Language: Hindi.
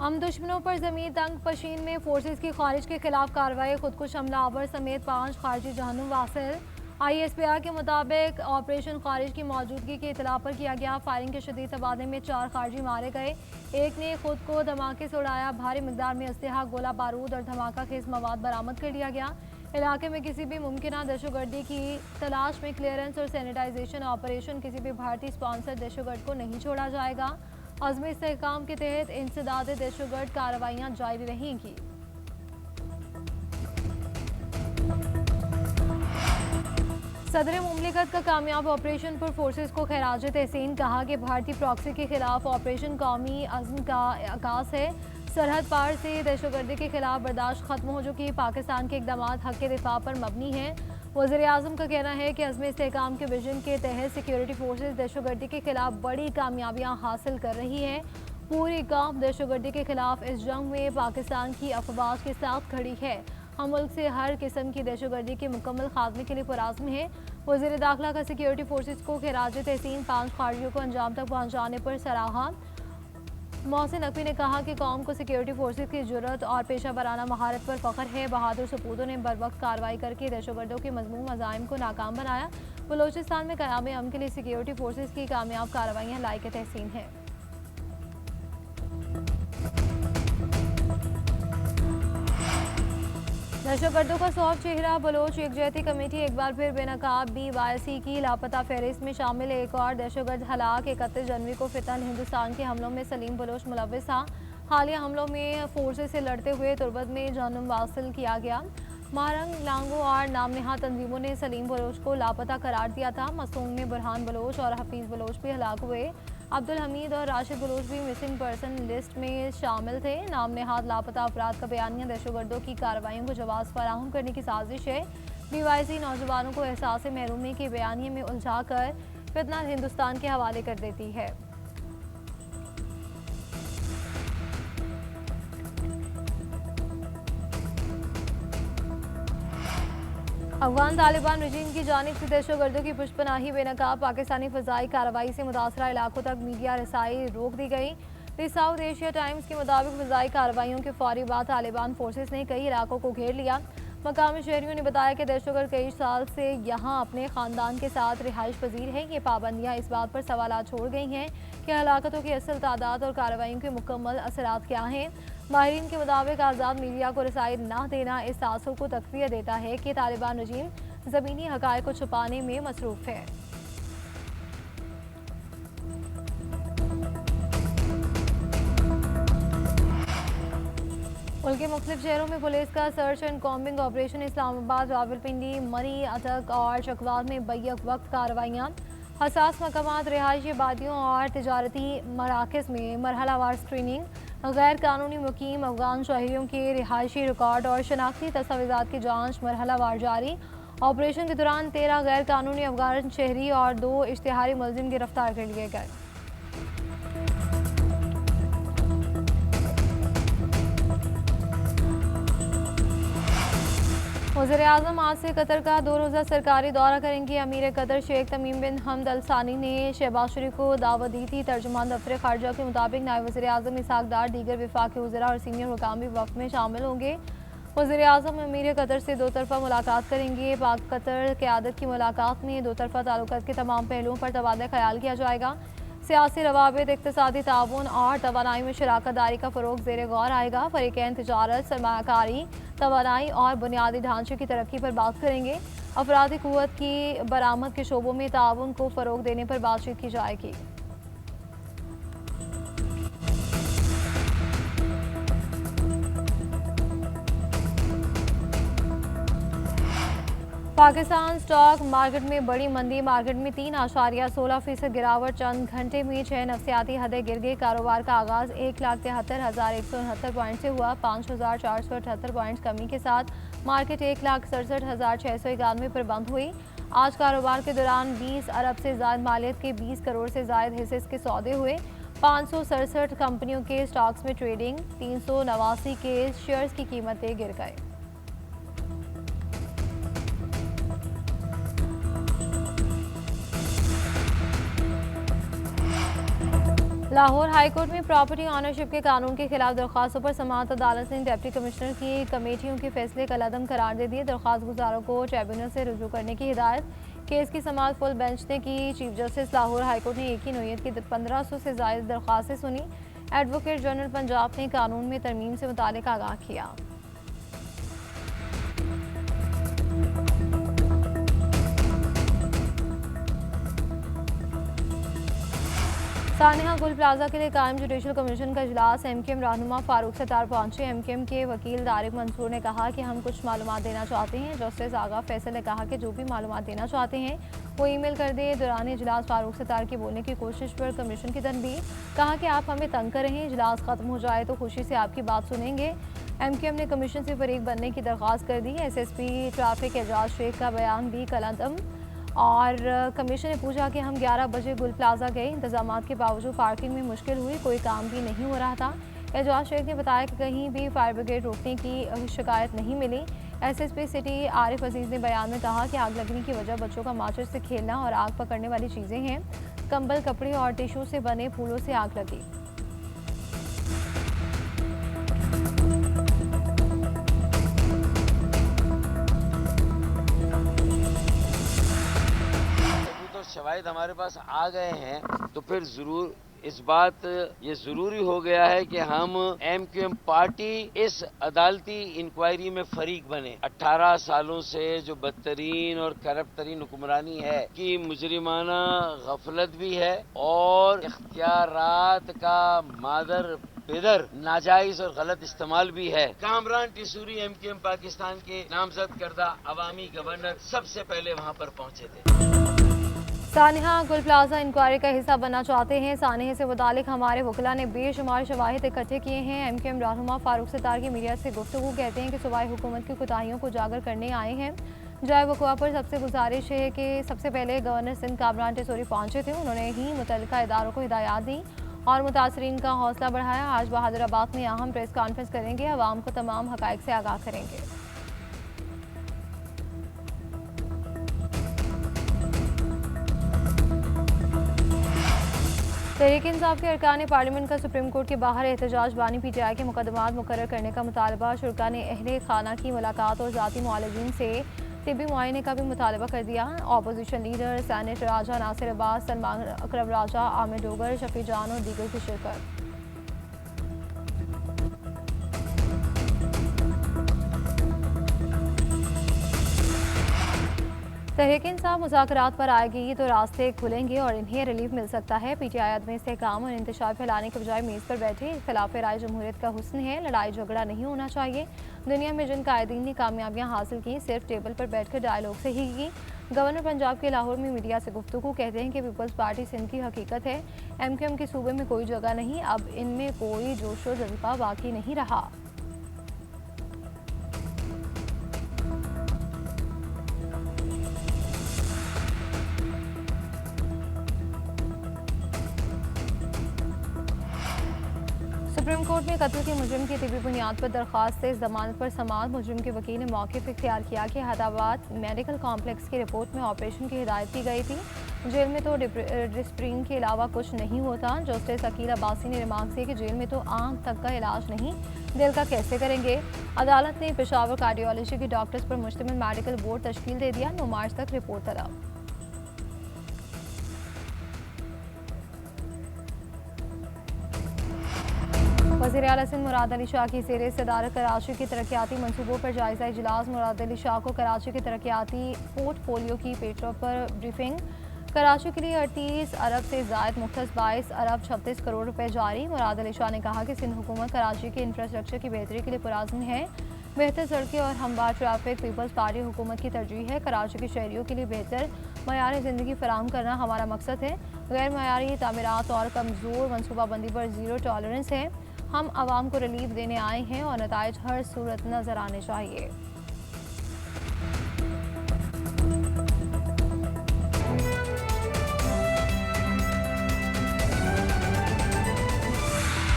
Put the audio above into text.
हम दुश्मनों पर जमीन तंग पशीन में फोर्सेस की खारिज के खिलाफ कार्रवाई। खुदकुश हमलावर समेत 5 खारजी जहन्नुम वासिल। ISPR के मुताबिक ऑपरेशन खारिज की मौजूदगी की इतला पर किया गया। फायरिंग के शदीद तबादले में 4 खारजी मारे गए। एक ने खुद को धमाके से उड़ाया। भारी मिकदार में असलहा, गोला बारूद और धमाका खेज मवाद बरामद कर लिया गया। इलाके में किसी भी मुमकिन दहशतगर्दी की तलाश में क्लियरेंस और सैनिटाइजेशन ऑपरेशन। किसी भी भारतीय स्पॉन्सर दहशतगर्द को नहीं छोड़ा जाएगा। अज़्म इस्तेहकाम के तहत इंसदाद दहशतगर्द कार्रवाइयाँ जारी रहेंगी। सदर मुमलिकत का कामयाब ऑपरेशन पर फोर्सेस को खैराज तहसीन। कहा कि भारतीय प्रॉक्सी के खिलाफ ऑपरेशन कौमी अज़्म का आगाज़ है। सरहद पार से दहशतगर्दी के खिलाफ बर्दाश्त खत्म हो चुकी। पाकिस्तान के इक़दाम हक़ के दिफा पर मबनी हैं। वज़ीर-ए-आज़म का कहना है कि अज़्म इस्तेहकाम के विजन के तहत सिक्योरिटी फोर्सेस दहशतगर्दी के खिलाफ बड़ी कामयाबियाँ हासिल कर रही हैं। पूरी कौम दहशतगर्दी के खिलाफ इस जंग में पाकिस्तान की अफवाज के साथ खड़ी है। हम मुल्क से हर किस्म की दहशतगर्दी के मुकम्मल खात्मे के लिए पुराज़्म हैं। वज़ीर दाखिला का सिक्योरिटी फोर्सेस को खिराज तहसीन 5 खारजियों को अंजाम तक पहुँचाने पर सराहा। मोहसिन नकवी ने कहा कि कौम को सिक्योरिटी फोर्सेस की जुर्रत और पेशा वराना महारत पर फ़ख्र है। बहादुर सपूतों ने बर वक्त कार्रवाई करके दहशतगर्दों के मज़मूम अज़ाइम को नाकाम बनाया। बलोचिस्तान में क़याम अमन के लिए सिक्योरिटी फोर्सेस की कामयाब कार्रवाइयाँ लायक तहसीन हैं। दहशतगर्दों का सौफ चेहरा। बलोच यकजहती कमेटी एक बार फिर बेनकाब। BYC की लापता फहरिस्त में शामिल एक और दहशतगर्द हलाक। 31 जनवरी को फितन हिंदुस्तान के हमलों में सलीम बलोच मुलव्विस था। हालिया हमलों में फोर्सेस से लड़ते हुए तुर्बत में जहन्नुम वासिल किया गया। महारंग, लांगो और नाम नेहा तंजीमों ने सलीम बलोच को लापता करार दिया था। मसूम में बुरहान बलोच और हफीज़ बलोच भी हलाक हुए। अब्दुल हमीद और राशिद बलोच भी मिसिंग पर्सन लिस्ट में शामिल थे। नाम नेहाद लापता अफराद का बयानिया दहशतगर्दों की कार्रवाइयों को जवाब फराहम करने की साजिश है। BYC नौजवानों को एहसास महरूमी के बयानिए में उलझा कर फितना हिंदुस्तान के हवाले कर देती है। अफगान तालिबान रजीम की जानिब से दहशतगर्दों की पुष्पनाही बेनकाब। पाकिस्तानी फ़ज़ाई कार्रवाई से मुतासरा इलाकों तक मीडिया रसाई रोक दी गई। द साउथ एशिया टाइम्स के मुताबिक फ़ज़ाई कार्रवाइयों के फौरी बाद तालिबान फोर्सेस ने कई इलाकों को घेर लिया। मकामी शहरियों ने बताया कि दहशतगर्द कई साल से यहाँ अपने ख़ानदान के साथ रिहाइश पजीर हैं। ये पाबंदियाँ इस बात पर सवाल छोड़ गई हैं कि हलाकतों की असल तादाद और कार्रवाइयों के मुकम्मल असरात क्या हैं। माहिरीन के मुताबिक आज़ाद मीडिया को रसाई न देना इस तासुर को तक़वियत देता है कि तालिबान रजीम ज़मीनी हक़ाइक़ को छुपाने में मसरूफ़ है। मुल्क के मुख्तलिफ शहरों में पुलिस का search and combing operation. Islamabad, Rawalpindi, मरी, अटक और चकवात में बैक वक्त कार्रवाइयाँ। हसास मकामात, रिहायशी आबादियों और तजारती मराकज़ में मरहलावार स्क्रीनिंग। गैर कानूनी मुकीम अफगान शहरियों के रिहायशी रिकॉर्ड और शनाख्ती दस्तावेज़ात की जाँच मरहलावार जारी। ऑपरेशन के दौरान 13 गैर कानूनी अफगान शहरी और 2 इश्तिहारी मुलजिम गिरफ्तार कर लिए गए। वज़ीर-ए-आज़म आज से कतर का 2 रोज़ा सरकारी दौरा करेंगे। अमीर कतर शेख तमीम बिन हमद अल सानी ने शहबाज शरीफ को दावत दी थी। तर्जुमान दफ्तर खारजा के मुताबिक नायब वज़ीर-ए-आज़म इसहाक डार दीगर विफाक़ी वज़रा और सीनियर हुकाम भी वफ़द में शामिल होंगे। वज़ीर-ए-आज़म अमीर कतर से 2 तरफ़ा मुलाकात करेंगे। पाक कतर क़यादत की मुलाकात में 2 तरफ़ा ताल्लुकात के तमाम पहलुओं पर तबादला ख्याल किया जाएगा। सियासी रवाबित, इक़्तिसादी ताउन और तवानाई में शराकत दारी का फ़रोग़ ज़ेर गौर आएगा। फ़रीक़ैन तिजारत, सरमायाकारी, तवानाई और बुनियादी ढांचे की तरक्की पर बात करेंगे। अफरादी क़ुव्वत की बरामद के शोबों में ताउन को फ़रोग़ देने पर बातचीत की जाएगी। पाकिस्तान स्टॉक मार्केट में बड़ी मंदी। मार्केट में 3.16% गिरावट। चंद घंटे में 6 नफ्सियाती हदें गिर गई। कारोबार का आगाज़ 1,73,169 पॉइंट से हुआ। 5,478 पॉइंट्स कमी के साथ मार्केट 1,67,691 पर बंद हुई। आज कारोबार के दौरान 20 अरब से ज़ायद मालियत के 20 करोड़ से ज़ायद हिस्से के सौदे हुए। 567 कंपनियों के स्टॉक्स में ट्रेडिंग। 389 के शेयर्स की कीमतें गिर गए। लाहौर हाईकोर्ट में प्रॉपर्टी ऑनरशिप के कानून के खिलाफ दरख्वास्तों पर समाअत अदालत ने डिप्टी कमिश्नर की कमेटियों के फैसले कलअदम करार दे दिए। दरख्वास्त गुजारों को ट्रिब्यूनल से रुजू करने की हिदायत। केस की समाअत फुल बेंच ने की। चीफ जस्टिस लाहौर हाईकोर्ट ने एक ही नोयत की 1500 से ज़ायद दरख्वास्तें सुनी। एडवोकेट जनरल पंजाब ने कानून में तरमीम से मुतालिक आगाह किया। सानिया गुल प्लाजा के लिए कायम जुडिशल कमीशन का इजलास। एमकेएम रहनुमा फारूक सत्तार पहुंचे। एमकेएम के वकील तारिक मंसूर ने कहा कि हम कुछ मालूमात देना चाहते हैं। जस्टिस आगा फैसल ने कहा कि जो भी मालूमात देना चाहते हैं वो ईमेल कर दें। दौरान इजलास फारूक सत्तार की बोलने की कोशिश पर कमीशन की तनबीह। कहा कि आप हमें तंग कर रहे हैं, इजलास खत्म हो जाए तो खुशी से आपकी बात सुनेंगे। एमकेएम ने कमीशन से फरीक बनने की दरख्वास्त कर दी। एसएसपी ट्रैफिक एजाज शेख का बयान भी कलअदम। और कमीशन ने पूछा कि हम 11 बजे गुल प्लाजा गए, इंतजामात के बावजूद पार्किंग में मुश्किल हुई, कोई काम भी नहीं हो रहा था। एजाज शेख ने बताया कि कहीं भी फायर ब्रिगेड रोकने की शिकायत नहीं मिली। एसएसपी सिटी आरिफ अजीज ने बयान में कहा कि आग लगने की वजह बच्चों का माचिस से खेलना और आग पकड़ने वाली चीज़ें हैं। कंबल, कपड़े और टिश्यू से बने फूलों से आग लगी। शवाहिद हमारे पास आ गए हैं तो फिर जरूर इस बात ये जरूरी हो गया है कि हम एमक्यूएम पार्टी इस अदालती इंक्वायरी में फरीक बने। 18 सालों से जो बदतरीन और करप्ट तरीन हुक्मरानी है कि मुजरिमाना गफलत भी है और इख्तियारात का मादर बेदर नाजायज और गलत इस्तेमाल भी है। कामरान टिसूरी एमक्यूएम पाकिस्तान के नामजद करदा अवामी गवर्नर सबसे पहले वहाँ पर पहुंचे थे। सानिया गुल प्लाजा इंक्वायरी का हिस्सा बनना चाहते हैं। सानिया से मुतालिक हमारे वकला ने बेशुमार शवाहिद इकट्ठे किए हैं। एमकेएम रहनुमा फारूक सत्तार की मीडिया से गुफ्तगू कहते हैं कि सूबाई हुकूमत की कोताहियों को उजागर करने आए हैं। जाए वक़ुआ पर सबसे गुजारिश है कि सबसे पहले गवर्नर सिंध कामरान टिसूरी पहुंचे थे। उन्होंने ही मुतल्लिका इदारों को हिदायत दी और मुतासरीन का हौसला बढ़ाया। आज बहादुराबाद में अहम प्रेस कॉन्फ्रेंस करेंगे, अवाम को तमाम हक़ाइक़ से आगाह करेंगे। तहरीक इंसाफ के अरकान पार्लियामेंट का सुप्रीम कोर्ट के बाहर एहतजाज। बानी पीटीआई के मुकदमात मुकर्रर करने का मुतालबा। शुरा ने अहले खाना की मुलाकात और ज़ाती मुआलजीन से तिब्बी मुआयने का भी मुतालबा कर दिया। अपोजिशन लीडर सैनेट राजा नासिर अब्बास, सलमान अकरम राजा, आमिर डोगर, शफी जान और दीगर की शिरकत। तहरीक इंसाफ मुज़ाकरात पर आएगी तो रास्ते खुलेंगे और इन्हें रिलीफ मिल सकता है। पीटीआई अदम इस्तेहकाम और इंतशार फैलाने के बजाय मेज़ पर बैठे। इख्तिलाफ राय जमहूरियत का हुस्न है, लड़ाई झगड़ा नहीं होना चाहिए। दुनिया में जिन कायदीन ने कामयाबियाँ हासिल की सिर्फ टेबल पर बैठकर डायलॉग से ही की। गवर्नर पंजाब के लाहौर में मीडिया से गुफ्तगू कहते हैं कि पीपल्स पार्टी सिंध की हकीकत है। एमकेएम के सूबे में कोई जगह नहीं, अब इनमें कोई जोश व जज्बा बाकी नहीं रहा। सुप्रीम कोर्ट में कत्ल के मुजरिम की तिबी बुनियाद पर दरख्वास्त से जमानत पर समाअत। मुजरिम के वकील ने मौक़िफ़ इख्तियार किया कि हैदराबाद मेडिकल कॉम्प्लेक्स की रिपोर्ट में ऑपरेशन की हिदायत की गई थी। जेल में तो डिस्प्रिन के अलावा कुछ नहीं होता। जस्टिस अकील अब्बासी ने रिमार्क किया कि जेल में तो आँख तक का इलाज नहीं, दिल का कैसे करेंगे। अदालत ने पेशावर कार्डियोलॉजी के डॉक्टर्स पर मुश्तमिल मेडिकल बोर्ड तश्कील दे दिया। 9 मार्च तक रिपोर्ट तलब। वज़ीर आला सिंध मुराद अली शाह की ज़ेर सदारत कराची के तरक्याती मनसूबों पर जायजा इजलास। मुराद अली शाह को कराची के तरक्याती पोर्टफोलियो की पेशरफ पर ब्रीफिंग। कराची के लिए 38 अरब से ज़ायद मुख्तस 22 अरब 36 करोड़ रुपए जारी। मुराद अली शाह ने कहा कि सिंध हुकूमत कराची के इंफ्रास्ट्रक्चर की बेहतरी के लिए पुराज़्म है। बेहतर सड़कें और हमवार ट्रैफिक पीपल्स पार्टी हुकूमत की तरजीह है। कराची के शहरियों के लिए बेहतर मयार ज़िंदगी फराहम करना हमारा मकसद है। गैर मयारी तामीरात और कमज़ोर मनसूबाबंदी पर ज़ीरो टॉलरेंस है। हम आवाम को रिलीफ देने आए हैं और नताइज हर सूरत नज़र आने चाहिए।